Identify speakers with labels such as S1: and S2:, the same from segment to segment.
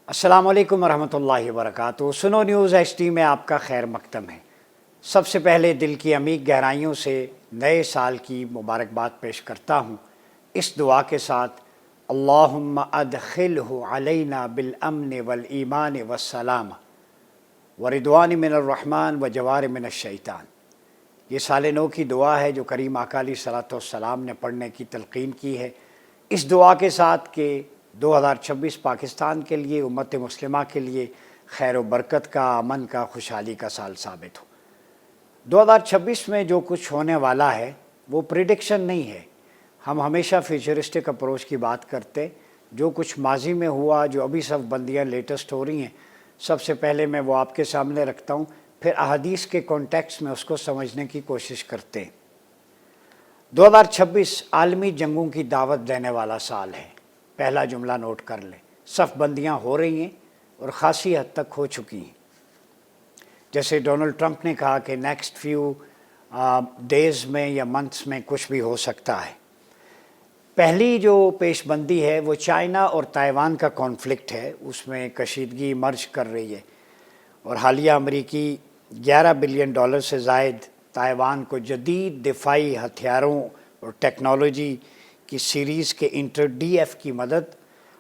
S1: السلام علیکم ورحمۃ اللہ وبرکاتہ۔ سنو نیوز ایچ ڈی میں آپ کا خیر مقدم ہے۔ سب سے پہلے دل کی عمیق گہرائیوں سے نئے سال کی مبارکباد پیش کرتا ہوں، اس دعا کے ساتھ اللہم ادخلہ علینا بالامن والایمان والسلام ورضوان من الرحمن وجوار من الشیطان۔ یہ سال نو کی دعا ہے جو کریم آقا علیہ الصلوۃ والسلام نے پڑھنے کی تلقین کی ہے، اس دعا کے ساتھ کہ 2026 پاکستان کے لیے، امت مسلمہ کے لیے خیر و برکت کا، امن کا، خوشحالی کا سال ثابت ہو۔ 2026 میں جو کچھ ہونے والا ہے وہ پریڈکشن نہیں ہے۔ ہم ہمیشہ فیوچرسٹک اپروچ کی بات کرتے، جو کچھ ماضی میں ہوا، جو ابھی سب بندیاں لیٹسٹ ہو رہی ہیں، سب سے پہلے میں وہ آپ کے سامنے رکھتا ہوں، پھر احادیث کے کانٹیکسٹ میں اس کو سمجھنے کی کوشش کرتے ہیں۔ 2026 عالمی جنگوں کی دعوت دینے والا سال ہے۔ پہلا جملہ نوٹ کر لیں، صف بندیاں ہو رہی ہیں اور خاصی حد تک ہو چکی ہیں۔ جیسے ڈونلڈ ٹرمپ نے کہا کہ نیکسٹ فیو ڈیز میں یا منتھس میں کچھ بھی ہو سکتا ہے۔ پہلی جو پیش بندی ہے وہ چائنا اور تائیوان کا کانفلکٹ ہے، اس میں کشیدگی مرج کر رہی ہے، اور حالیہ امریکی $11 بلین سے زائد تائیوان کو جدید دفاعی ہتھیاروں اور ٹیکنالوجی کی سیریز کے انٹر ڈی ایف کی مدد،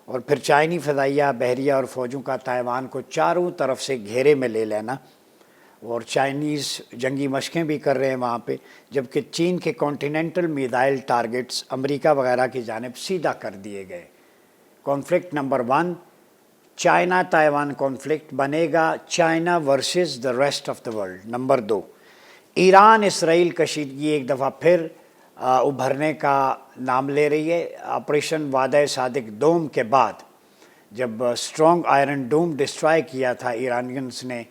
S1: اور پھر چائنی فضائیہ، بحریہ اور فوجوں کا تائیوان کو چاروں طرف سے گھیرے میں لے لینا، اور چائنیز جنگی مشقیں بھی کر رہے ہیں وہاں پہ، جبکہ چین کے کانٹیننٹل میزائل ٹارگٹس امریکہ وغیرہ کی جانب سیدھا کر دیے گئے۔ Conflict number 1 China Taiwan conflict بنے گا China versus the rest of the world. Number 2 Iran Israel کشیدگی ایک دفعہ پھر ابھرنے کا نام لے رہی ہے۔ آپریشن وعدہ صادق دوم کے بعد جب اسٹرانگ آئرن ڈوم ڈسٹرائے کیا تھا ایرانینز نے،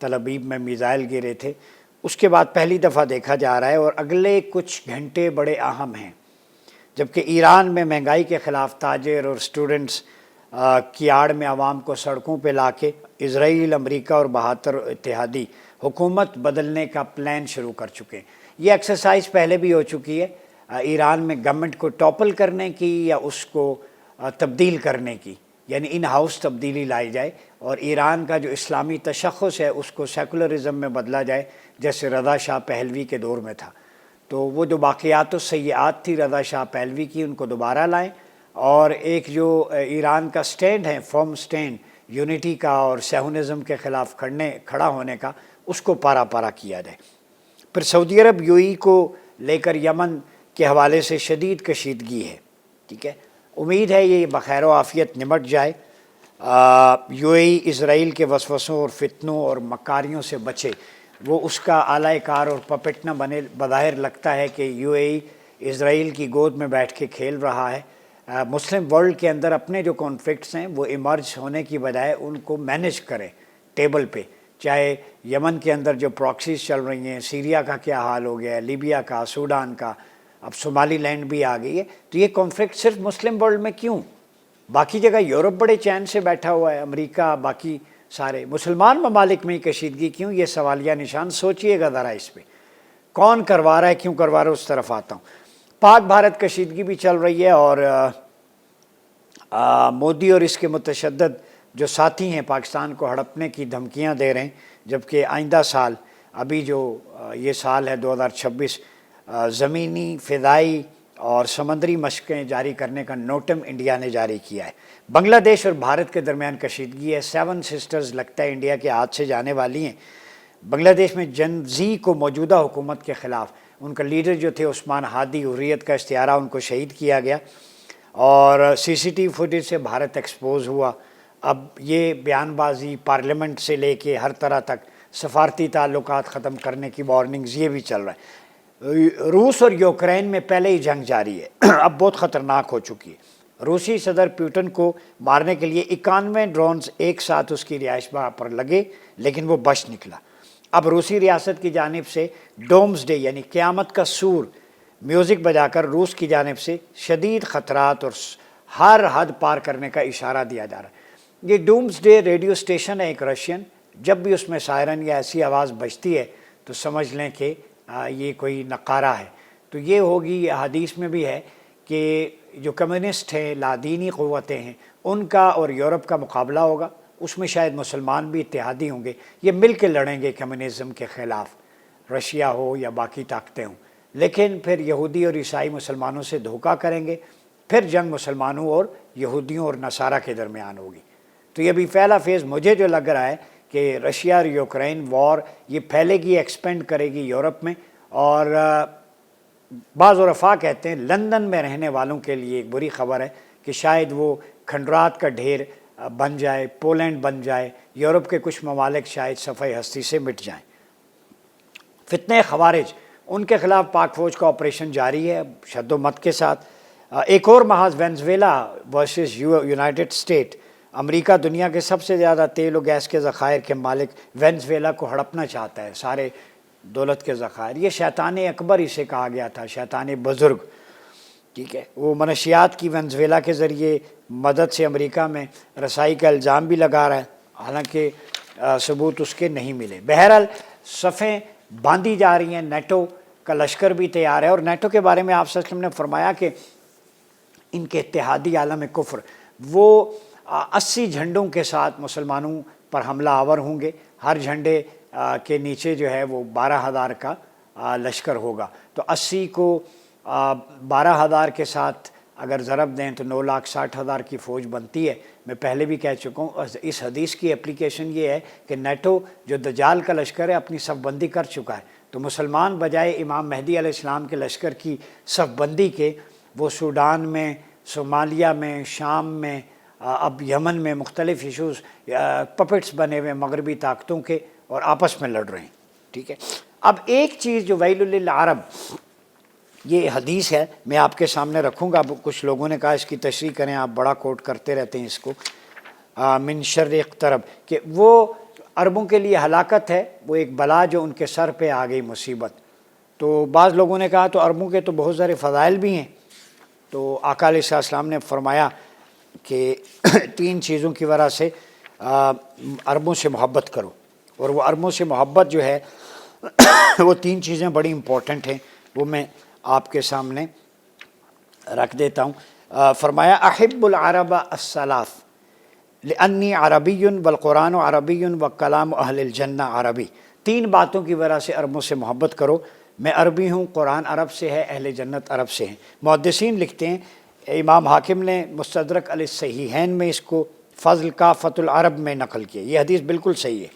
S1: تل ابیب میں میزائل گرے تھے، اس کے بعد پہلی دفعہ دیکھا جا رہا ہے، اور اگلے کچھ گھنٹے بڑے اہم ہیں۔ جبکہ ایران میں مہنگائی کے خلاف تاجر اور سٹوڈنٹس کی آڑ میں عوام کو سڑکوں پہ لا کے اسرائیل، امریکہ اور 72 اتحادی حکومت بدلنے کا پلان شروع کر چکے ہیں۔ یہ ایکسرسائز پہلے بھی ہو چکی ہے، ایران میں گورنمنٹ کو ٹاپل کرنے کی یا اس کو تبدیل کرنے کی، یعنی ان ہاؤس تبدیلی لائی جائے، اور ایران کا جو اسلامی تشخص ہے اس کو سیکولرزم میں بدلا جائے، جیسے رضا شاہ پہلوی کے دور میں تھا۔ تو وہ جو باقیات و سیئات تھی رضا شاہ پہلوی کی، ان کو دوبارہ لائیں، اور ایک جو ایران کا سٹینڈ ہے، فرم سٹینڈ یونٹی کا اور سیہونزم کے خلاف کھڑا ہونے کا، اس کو پارا پارا کیا جائے۔ پھر سعودی عرب یو ای کو لے کر یمن کے حوالے سے شدید کشیدگی ہے، ٹھیک ہے، امید ہے یہ بخیر و عافیت نمٹ جائے، یو اے ای اسرائیل کے وسوسوں اور فتنوں اور مکاریوں سے بچے، وہ اس کا اعلی کار اور پپٹ نہ بنے۔ بظاہر لگتا ہے کہ یو اے ای اسرائیل کی گود میں بیٹھ کے کھیل رہا ہے۔ مسلم ورلڈ کے اندر اپنے جو کانفلکٹس ہیں وہ ایمرج ہونے کی بجائے ان کو مینج کریں ٹیبل پہ، چاہے یمن کے اندر جو پراکسیز چل رہی ہیں، سیریا کا کیا حال ہو گیا ہے، لیبیا کا، سوڈان کا، اب صومالی لینڈ بھی آ گئی ہے۔ تو یہ کانفلکٹ صرف مسلم ورلڈ میں کیوں؟ باقی جگہ یورپ بڑے چین سے بیٹھا ہوا ہے، امریکہ، باقی سارے مسلمان ممالک میں ہی کشیدگی کیوں؟ یہ سوالیہ نشان سوچئے گا ذرا اس پہ، کون کروا رہا ہے، کیوں کروا رہا ہے، اس طرف آتا ہوں۔ پاک بھارت کشیدگی بھی چل رہی ہے، اور مودی اور اس کے متشدد جو ساتھی ہیں پاکستان کو ہڑپنے کی دھمکیاں دے رہے ہیں، جبکہ آئندہ سال، ابھی جو یہ سال ہے 2026، زمینی، فضائی اور سمندری مشقیں جاری کرنے کا نوٹم انڈیا نے جاری کیا ہے۔ بنگلہ دیش اور بھارت کے درمیان کشیدگی ہے، 7 سسٹرز لگتا ہے انڈیا کے ہاتھ سے جانے والی ہیں۔ بنگلہ دیش میں جن زی کو موجودہ حکومت کے خلاف، ان کا لیڈر جو تھے عثمان ہادی، حریت کا اشتہارہ، ان کو شہید کیا گیا، اور سی سی ٹی وی فوٹیج سے بھارت ایکسپوز ہوا۔ اب یہ بیان بازی پارلیمنٹ سے لے کے ہر طرح تک سفارتی تعلقات ختم کرنے کی وارننگز یہ بھی چل رہا ہے۔ روس اور یوکرین میں پہلے ہی جنگ جاری ہے، اب بہت خطرناک ہو چکی ہے۔ روسی صدر پیوٹن کو مارنے کے لیے 91 ڈرونز ایک ساتھ اس کی رہائش گاہ پر لگے، لیکن وہ بچ نکلا۔ اب روسی ریاست کی جانب سے ڈومز ڈے یعنی قیامت کا سور میوزک بجا کر روس کی جانب سے شدید خطرات اور ہر حد پار کرنے کا اشارہ دیا جا رہا ہے۔ یہ ڈومز ڈے ریڈیو اسٹیشن ہے ایک رشین، جب بھی اس میں سائرن یا ایسی آواز بجتی ہے تو سمجھ لیں کہ یہ کوئی نقارہ ہے۔ تو یہ ہوگی، حدیث میں بھی ہے کہ جو کمیونسٹ ہیں، لادینی قوتیں ہیں، ان کا اور یورپ کا مقابلہ ہوگا، اس میں شاید مسلمان بھی اتحادی ہوں گے، یہ مل کے لڑیں گے کمیونزم کے خلاف، رشیا ہو یا باقی طاقتیں ہوں، لیکن پھر یہودی اور عیسائی مسلمانوں سے دھوکہ کریں گے، پھر جنگ مسلمانوں اور یہودیوں اور نصارہ کے درمیان ہوگی۔ تو یہ بھی پہلا فیز مجھے جو لگ رہا ہے کہ رشیا اور یوکرین وار یہ پھیلے گی، ایکسپینڈ کرے گی یورپ میں، اور بعض عرفاء کہتے ہیں لندن میں رہنے والوں کے لیے ایک بری خبر ہے کہ شاید وہ کھنڈرات کا ڈھیر بن جائے، پولینڈ بن جائے، یورپ کے کچھ ممالک شاید صفحہ ہستی سے مٹ جائیں۔ فتنہ خوارج، ان کے خلاف پاک فوج کا آپریشن جاری ہے شد و مت کے ساتھ۔ ایک اور محاذ وینزویلا ورسز یونائٹڈ اسٹیٹ، امریکہ دنیا کے سب سے زیادہ تیل و گیس کے ذخائر کے مالک وینزویلا کو ہڑپنا چاہتا ہے، سارے دولت کے ذخائر۔ یہ شیطان اکبر اسے کہا گیا تھا، شیطان بزرگ، ٹھیک ہے۔ وہ منشیات کی وینزویلا کے ذریعے مدد سے امریکہ میں رسائی کا الزام بھی لگا رہا ہے، حالانکہ ثبوت اس کے نہیں ملے۔ بہرحال صفیں باندھی جا رہی ہیں، نیٹو کا لشکر بھی تیار ہے، اور نیٹو کے بارے میں آپ صلی اللہ علیہ وسلم نے فرمایا کہ ان کے اتحادی عالم کفر وہ 80 جھنڈوں کے ساتھ مسلمانوں پر حملہ آور ہوں گے، ہر جھنڈے کے نیچے جو ہے وہ 12,000 کا لشکر ہوگا، تو 80 کو 12,000 کے ساتھ اگر ضرب دیں تو 9,60,000 کی فوج بنتی ہے۔ میں پہلے بھی کہہ چکا ہوں، اس حدیث کی اپلیکیشن یہ ہے کہ نیٹو جو دجال کا لشکر ہے اپنی صف بندی کر چکا ہے، تو مسلمان بجائے امام مہدی علیہ السلام کے لشکر کی صف بندی کے وہ سوڈان میں، صومالیہ میں، شام میں، اب یمن میں مختلف ایشوز پپٹس بنے ہوئے مغربی طاقتوں کے، اور آپس میں لڑ رہے ہیں، ٹھیک ہے۔ اب ایک چیز جو ویل للعرب یہ حدیث ہے میں آپ کے سامنے رکھوں گا، اب کچھ لوگوں نے کہا اس کی تشریح کریں، آپ بڑا کوٹ کرتے رہتے ہیں اس کو، من شر اقترب، کہ وہ عربوں کے لیے ہلاکت ہے، وہ ایک بلا جو ان کے سر پہ آ گئی، مصیبت۔ تو بعض لوگوں نے کہا تو عربوں کے تو بہت سارے فضائل بھی ہیں، تو آقا علیہ السلام نے فرمایا کہ 3 چیزوں کی وجہ سے عربوں سے محبت کرو، اور وہ عربوں سے محبت جو ہے وہ 3 چیزیں بڑی امپورٹنٹ ہیں، وہ میں آپ کے سامنے رکھ دیتا ہوں۔ فرمایا احب العرب الثلاث لانی عربی والقرآن عربی وکلام اہل الجنہ عربی، 3 باتوں کی وجہ سے عربوں سے محبت کرو، میں عربی ہوں، قرآن عرب سے ہے، اہل جنت عرب سے ہیں۔ محدثین لکھتے ہیں، امام حاکم نے مستدرک علی الصحیحین میں اس کو فضل کافۃ العرب میں نقل کیا، یہ حدیث بالکل صحیح ہے،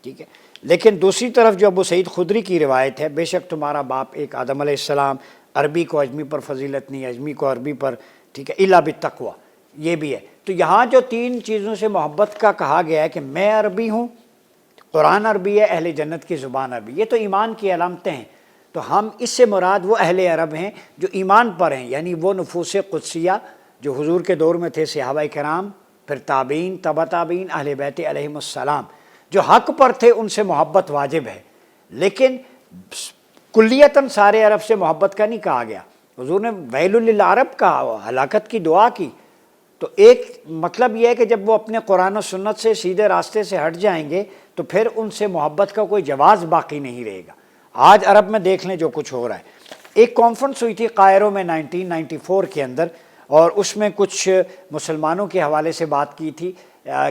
S1: ٹھیک ہے۔ لیکن دوسری طرف جو ابو سعید خدری کی روایت ہے، بے شک تمہارا باپ ایک آدم علیہ السلام، عربی کو اجمی پر فضیلت نہیں، اجمی کو عربی پر، ٹھیک ہے، الا بالتقوی، یہ بھی ہے۔ تو یہاں جو 3 چیزوں سے محبت کا کہا گیا ہے کہ میں عربی ہوں، قرآن عربی ہے، اہل جنت کی زبان عربی، یہ تو ایمان کی علامتیں ہیں، تو ہم اس سے مراد وہ اہل عرب ہیں جو ایمان پر ہیں، یعنی وہ نفوس قدسیہ جو حضور کے دور میں تھے، صحابہ کرام، پھر تابعین، تبع تابعین، اہل بیت علیہم السلام، جو حق پر تھے، ان سے محبت واجب ہے، لیکن کلیتاً سارے عرب سے محبت کا نہیں کہا گیا۔ حضور نے ویل للعرب کہا، ہلاکت کی دعا کی، تو ایک مطلب یہ ہے کہ جب وہ اپنے قرآن و سنت سے سیدھے راستے سے ہٹ جائیں گے تو پھر ان سے محبت کا کوئی جواز باقی نہیں رہے گا۔ آج عرب میں دیکھ لیں جو کچھ ہو رہا ہے۔ ایک کانفرنس ہوئی تھی قاہرہ میں 1994 کے اندر، اور اس میں کچھ مسلمانوں کے حوالے سے بات کی تھی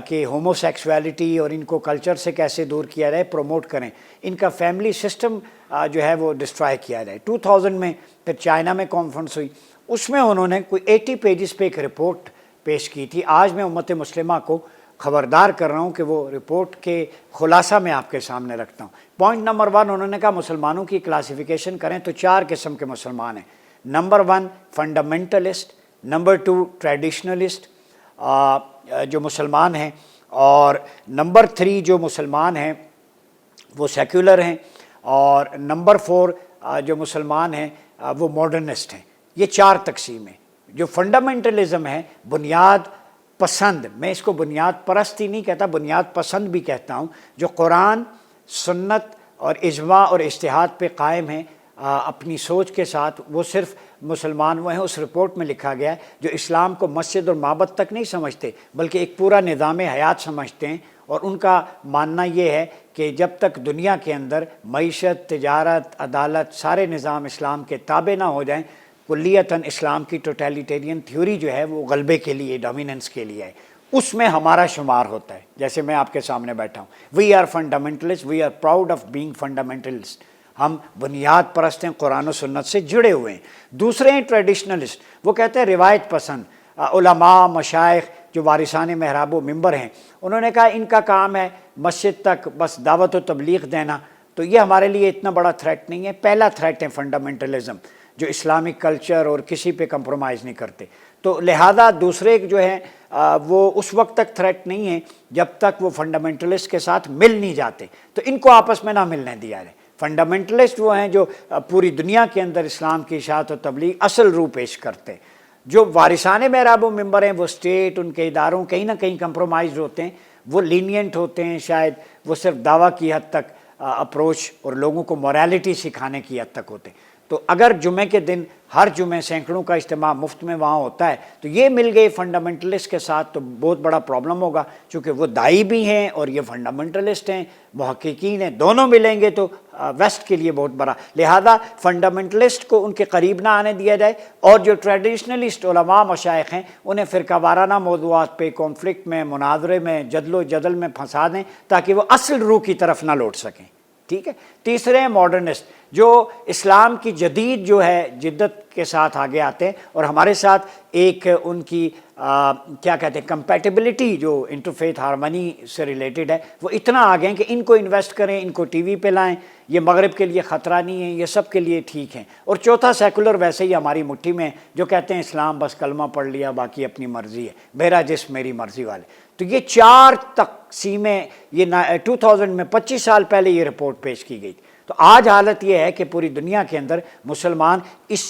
S1: کہ ہومو سیکسویلٹی اور ان کو کلچر سے کیسے دور کیا جائے، پروموٹ کریں، ان کا فیملی سسٹم جو ہے وہ ڈسٹرائے کیا جائے۔ 2000 میں پھر چائنا میں کانفرنس ہوئی، اس میں انہوں نے کوئی 80 پیجز پہ ایک رپورٹ پیش کی تھی۔ آج میں امت مسلمہ کو خبردار کر رہا ہوں کہ وہ رپورٹ کے خلاصہ میں آپ کے سامنے رکھتا ہوں۔ پوائنٹ نمبر 1 انہوں نے کہا مسلمانوں کی کلاسیفیکیشن کریں تو 4 قسم کے مسلمان ہیں۔ نمبر 1 فنڈامنٹلسٹ، نمبر 2 ٹریڈیشنلسٹ جو مسلمان ہیں، اور نمبر 3 جو مسلمان ہیں وہ سیکولر ہیں، اور نمبر 4 جو مسلمان ہیں وہ ماڈرنسٹ ہیں۔ یہ 4 تقسیم ہیں۔ جو فنڈامنٹلزم ہے، بنیاد پسند، میں اس کو بنیاد پرستی نہیں کہتا، بنیاد پسند بھی کہتا ہوں، جو قرآن، سنت اور اجماع اور اجتہاد پہ قائم ہیں اپنی سوچ کے ساتھ، وہ صرف مسلمان وہ ہیں۔ اس رپورٹ میں لکھا گیا ہے جو اسلام کو مسجد اور معبد تک نہیں سمجھتے بلکہ ایک پورا نظام حیات سمجھتے ہیں، اور ان کا ماننا یہ ہے کہ جب تک دنیا کے اندر معیشت، تجارت، عدالت، سارے نظام اسلام کے تابع نہ ہو جائیں، کلیتاً اسلام کی ٹوٹیلیٹیرین تھیوری جو ہے وہ غلبے کے لیے، ڈومیننس کے لیے ہے، اس میں ہمارا شمار ہوتا ہے۔ جیسے میں آپ کے سامنے بیٹھا ہوں. We are fundamentalist, we are proud of being fundamentalist. ہم بنیاد پرست ہیں, قرآن و سنت سے جڑے ہوئے ہیں. دوسرے ہیں ٹریڈیشنلسٹ, وہ کہتے ہیں روایت پسند. علماء مشائخ جو وارثان محراب و ممبر ہیں, انہوں نے کہا ان کا کام ہے مسجد تک بس دعوت و تبلیغ دینا, تو یہ ہمارے لیے اتنا بڑا تھریٹ نہیں ہے. پہلا تھریٹ ہے فنڈامنٹلزم, جو اسلامک کلچر اور کسی پہ کمپرومائز نہیں کرتے. تو لہذا دوسرے جو ہیں وہ اس وقت تک تھریٹ نہیں ہیں جب تک وہ فنڈامنٹلسٹ کے ساتھ مل نہیں جاتے, تو ان کو آپس میں نہ ملنے دیا جائے. فنڈامنٹلسٹ وہ ہیں جو پوری دنیا کے اندر اسلام کی اشاعت و تبلیغ اصل روح پیش کرتے ہیں. جو وارثان محراب و ممبر ہیں وہ اسٹیٹ, ان کے اداروں کہیں نہ کہیں کمپرومائز ہوتے ہیں, وہ لینینٹ ہوتے ہیں, شاید وہ صرف دعویٰ کی حد تک اپروچ اور لوگوں کو موریلٹی سکھانے کی حد تک ہوتے ہیں. تو اگر جمعے کے دن ہر جمعے سینکڑوں کا اجتماع مفت میں وہاں ہوتا ہے تو یہ مل گئے فنڈامنٹلسٹ کے ساتھ, تو بہت بڑا پرابلم ہوگا, چونکہ وہ داعی بھی ہیں اور یہ فنڈامنٹلسٹ ہیں, محققین ہیں, دونوں ملیں گے تو ویسٹ کے لیے بہت بڑا. لہذا فنڈامنٹلسٹ کو ان کے قریب نہ آنے دیا جائے, اور جو ٹریڈیشنلسٹ علماء مشائخ ہیں انہیں فرقہ وارانہ موضوعات پہ کانفلکٹ میں, مناظرے میں, جدل و جدل میں پھنسا دیں تاکہ وہ اصل روح کی طرف نہ لوٹ سکیں. ٹھیک ہے. تیسرے ہیں ماڈرنسٹ, جو اسلام کی جدید جو ہے جدت کے ساتھ آگے آتے ہیں اور ہمارے ساتھ ایک ان کی کیا کہتے ہیں کمپیٹیبلٹی جو انٹرفیتھ ہارمنی سے ریلیٹڈ ہے, وہ اتنا آگے ہیں کہ ان کو انویسٹ کریں, ان کو ٹی وی پہ لائیں, یہ مغرب کے لیے خطرہ نہیں ہے, یہ سب کے لیے ٹھیک ہیں. اور چوتھا سیکولر ویسے ہی ہماری مٹھی میں, جو کہتے ہیں اسلام بس کلمہ پڑھ لیا باقی اپنی مرضی ہے, میرا جسم میری مرضی والے. تو یہ چار تقسیمیں, یہ 2000 میں 25 سال پہلے یہ رپورٹ پیش کی گئی. تو آج حالت یہ ہے کہ پوری دنیا کے اندر مسلمان اس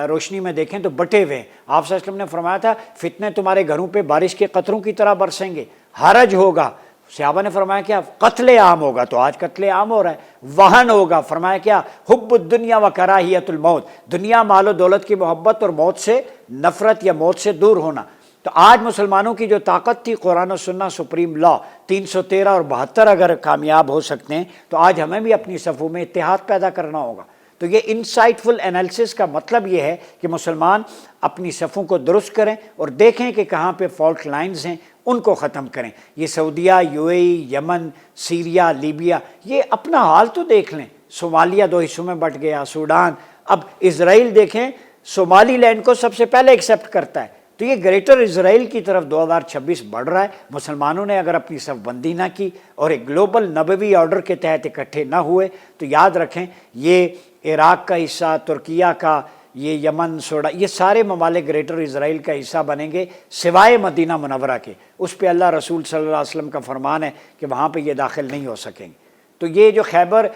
S1: روشنی میں دیکھیں تو بٹے ہوئے ہیں. آپ صلی اللہ علیہ وسلم نے فرمایا تھا فتنے تمہارے گھروں پہ بارش کے قطروں کی طرح برسیں گے, حرج ہوگا. صحابہ نے فرمایا کیا؟ قتل عام ہوگا. تو آج قتل عام ہو رہا ہے. وہن ہوگا. فرمایا کیا؟ حب الدنیا و کراہیت الموت, دنیا مال و دولت کی محبت اور موت سے نفرت یا موت سے دور ہونا. تو آج مسلمانوں کی جو طاقت تھی قرآن و سنت سپریم لا 313 اور 72 اگر کامیاب ہو سکتے ہیں تو آج ہمیں بھی اپنی صفوں میں اتحاد پیدا کرنا ہوگا. تو یہ انسائٹفل انالیسس کا مطلب یہ ہے کہ مسلمان اپنی صفوں کو درست کریں اور دیکھیں کہ کہاں پہ فالٹ لائنز ہیں, ان کو ختم کریں. یہ سعودیہ, یو اے ای, یمن, سیریا, لیبیا, یہ اپنا حال تو دیکھ لیں. صومالیہ 2 حصوں میں بٹ گیا, سوڈان, اب اسرائیل دیکھیں صومالی لینڈ کو سب سے پہلے ایکسیپٹ کرتا ہے. تو یہ گریٹر اسرائیل کی طرف 2026 بڑھ رہا ہے. مسلمانوں نے اگر اپنی صف بندی نہ کی اور ایک گلوبل نبوی آرڈر کے تحت اکٹھے نہ ہوئے تو یاد رکھیں یہ عراق کا حصہ, ترکیہ کا, یہ یمن, سوڈان, یہ سارے ممالک گریٹر اسرائیل کا حصہ بنیں گے سوائے مدینہ منورہ کے. اس پہ اللہ رسول صلی اللہ علیہ وسلم کا فرمان ہے کہ وہاں پہ یہ داخل نہیں ہو سکیں گے. تو یہ جو خیبر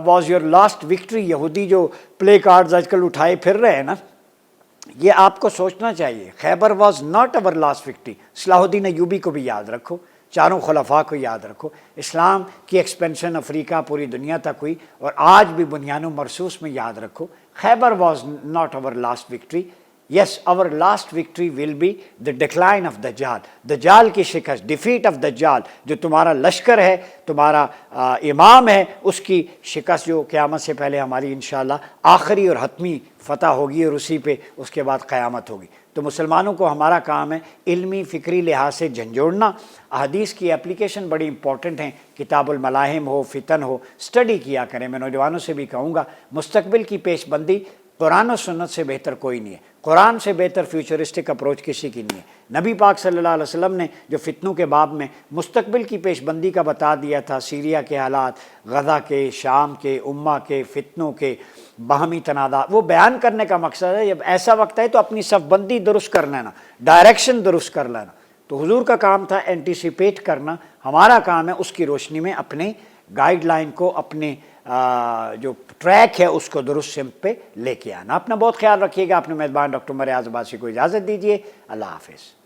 S1: واز یور لاسٹ وکٹری, یہودی جو پلے کارڈز آج کل اٹھائے پھر رہے ہیں نا, یہ آپ کو سوچنا چاہیے. Khyber was not our last victory. Salahuddin Ayubi کو بھی یاد رکھو, چاروں خلفاء کو یاد رکھو. اسلام کی ایکسپینشن افریقہ پوری دنیا تک ہوئی, اور آج بھی بنیان و مرصوص میں یاد رکھو Khyber was not our last victory. Yes, our last victory will be the decline of دجال, دجال کی شکست, defeat of دجال. جو تمہارا لشکر ہے, تمہارا امام ہے, اس کی شکست جو قیامت سے پہلے ہماری انشاءاللہ آخری اور حتمی فتح ہوگی, اور اسی پہ اس کے بعد قیامت ہوگی. تو مسلمانوں کو ہمارا کام ہے علمی فکری لحاظ سے جھنجھوڑنا. احادیث کی اپلیکیشن بڑی امپورٹنٹ ہیں. کتاب الملاحم ہو, فتن ہو, اسٹڈی کیا کریں. میں نوجوانوں سے بھی کہوں گا مستقبل کی پیش بندی قرآن و سنت سے بہتر کوئی نہیں ہے. قرآن سے بہتر فیوچرسٹک اپروچ کسی کی نہیں ہے. نبی پاک صلی اللہ علیہ وسلم نے جو فتنوں کے باب میں مستقبل کی پیش بندی کا بتا دیا تھا, سیریا کے حالات, غزہ کے, شام کے, امہ کے, فتنوں کے, باہمی تنازعات, وہ بیان کرنے کا مقصد ہے. جب ایسا وقت ہے تو اپنی صف بندی درست کر لینا, ڈائریکشن درست کر لینا. تو حضور کا کام تھا اینٹیسپیٹ کرنا, ہمارا کام ہے اس کی روشنی میں اپنے گائیڈ لائن کو, اپنے جو ٹریک ہے اس کو درست سمت پہ لے کے آنا. اپنا بہت خیال رکھیے گا. اپنے میزبان ڈاکٹر عمر ایاز عباسی کو اجازت دیجیے. اللہ حافظ.